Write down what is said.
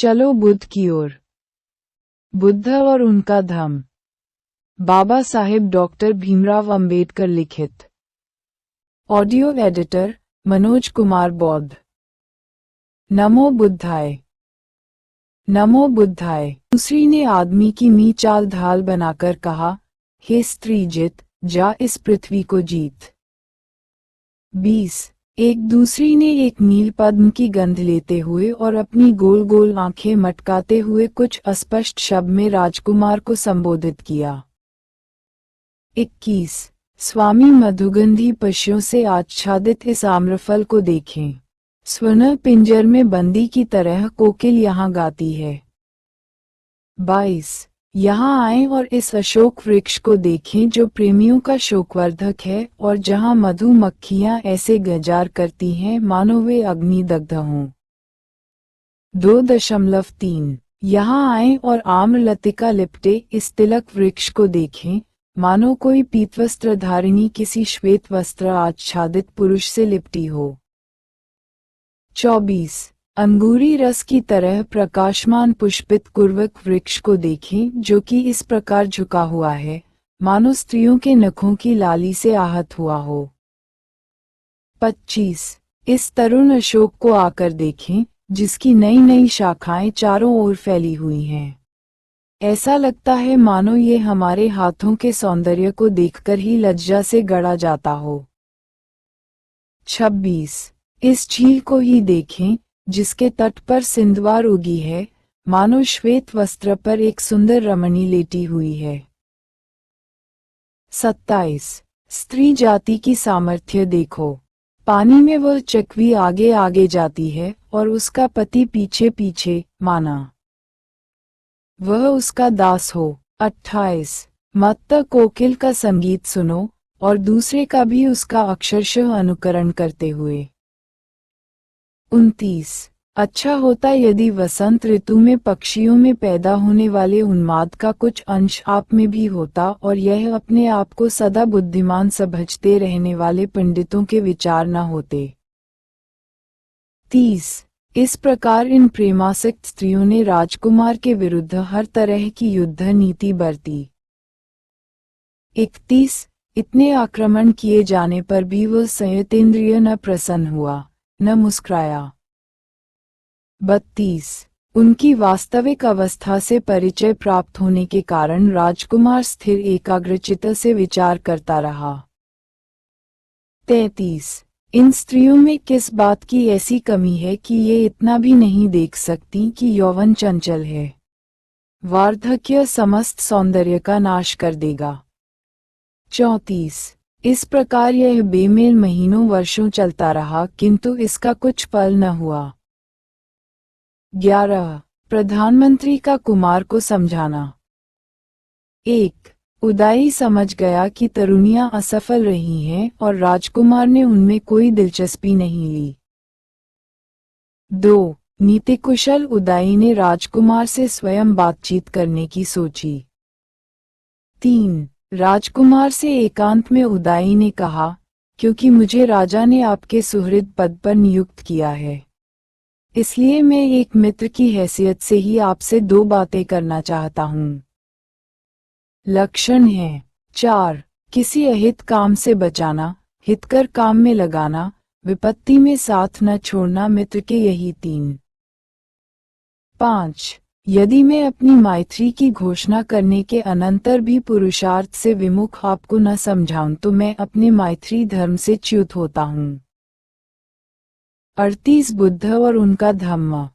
चलो बुद्ध की ओर। बुद्ध और उनका धम्म। बाबा साहेब डॉक्टर भीमराव अंबेडकर लिखित। ऑडियो एडिटर मनोज कुमार बौद्ध। नमो बुद्धाय। नमो बुद्धाय। दूसरी ने आदमी की मी चाल ढाल बनाकर कहा, हे स्त्री जित, जा इस पृथ्वी को जीत। 20। एक दूसरी ने एक नील पद्म की गंध लेते हुए और अपनी गोल गोल आंखें मटकाते हुए कुछ अस्पष्ट शब्द में राजकुमार को संबोधित किया। 21। स्वामी मधुगंधी पशुओं से आच्छादित इस आम्रफल को देखें। स्वर्ण पिंजर में बंदी की तरह कोकिल यहाँ गाती है। 22। यहाँ आएं और इस अशोक वृक्ष को देखें जो प्रेमियों का शोकवर्धक है और जहाँ मधुमक्खियाँ ऐसे गुजार करती हैं मानो वे अग्निदग्ध हों। 2.3। यहाँ आएं और आम्रलतिका लिपटे इस तिलक वृक्ष को देखें, मानो कोई पीतवस्त्र धारिणी किसी श्वेत वस्त्र आच्छादित पुरुष से लिपटी हो। 24। अंगूरी रस की तरह प्रकाशमान पुष्पित कुर्वक वृक्ष को देखें जो कि इस प्रकार झुका हुआ है, मानो स्त्रियों के नखों की लाली से आहत हुआ हो। 25। इस तरुण अशोक को आकर देखें, जिसकी नई नई शाखाएं चारों ओर फैली हुई हैं। ऐसा लगता है मानो ये हमारे हाथों के सौंदर्य को देखकर ही लज्जा से गड़ा जाता हो। 26। इस झील को ही देखें, जिसके तट पर सिंधवार उगी है, मानो श्वेत वस्त्र पर एक सुंदर रमणी लेटी हुई है। 27। स्त्री जाति की सामर्थ्य देखो। पानी में वह चकवी आगे आगे जाती है और उसका पति पीछे पीछे, माना वह उसका दास हो। 28। मत्त कोकिल का संगीत सुनो और दूसरे का भी उसका अक्षरशः अनुकरण करते हुए। 29। अच्छा होता यदि वसंत ऋतु में पक्षियों में पैदा होने वाले उन्माद का कुछ अंश आप में भी होता और यह अपने आप को सदा बुद्धिमान समझते रहने वाले पंडितों के विचार न होते। 30। इस प्रकार इन प्रेमासक्त स्त्रियों ने राजकुमार के विरुद्ध हर तरह की युद्ध नीति बरती। 31। इतने आक्रमण किए जाने पर भी वह संयतेंद्रिय न प्रसन्न हुआ, न मुस्कुराया। 32। उनकी वास्तविक अवस्था से परिचय प्राप्त होने के कारण राजकुमार स्थिर एकाग्रचित्त से विचार करता रहा। 33। इन स्त्रियों में किस बात की ऐसी कमी है कि ये इतना भी नहीं देख सकती कि यौवन चंचल है। वार्धक्य समस्त सौंदर्य का नाश कर देगा। 34। इस प्रकार यह बेमेल महीनों वर्षों चलता रहा किंतु इसका कुछ फल न हुआ। 11। प्रधानमंत्री का कुमार को समझाना। 1। उदाई समझ गया कि तरुणियां असफल रही हैं और राजकुमार ने उनमें कोई दिलचस्पी नहीं ली। 2। नीतिकुशल उदाई ने राजकुमार से स्वयं बातचीत करने की सोची। 3। राजकुमार से एकांत में उदाई ने कहा, क्योंकि मुझे राजा ने आपके सुहृद पद पर नियुक्त किया है, इसलिए मैं एक मित्र की हैसियत से ही आपसे 2 बातें करना चाहता हूँ। लक्षण है। 4। किसी अहित काम से बचाना, हितकर काम में लगाना, विपत्ति में साथ न छोड़ना मित्र के यही 3। 5। यदि मैं अपनी मैत्री की घोषणा करने के अनंतर भी पुरुषार्थ से विमुख आपको न समझाऊं तो मैं अपने मैत्री धर्म से च्युत होता हूँ। 38 बुद्ध और उनका धम्म।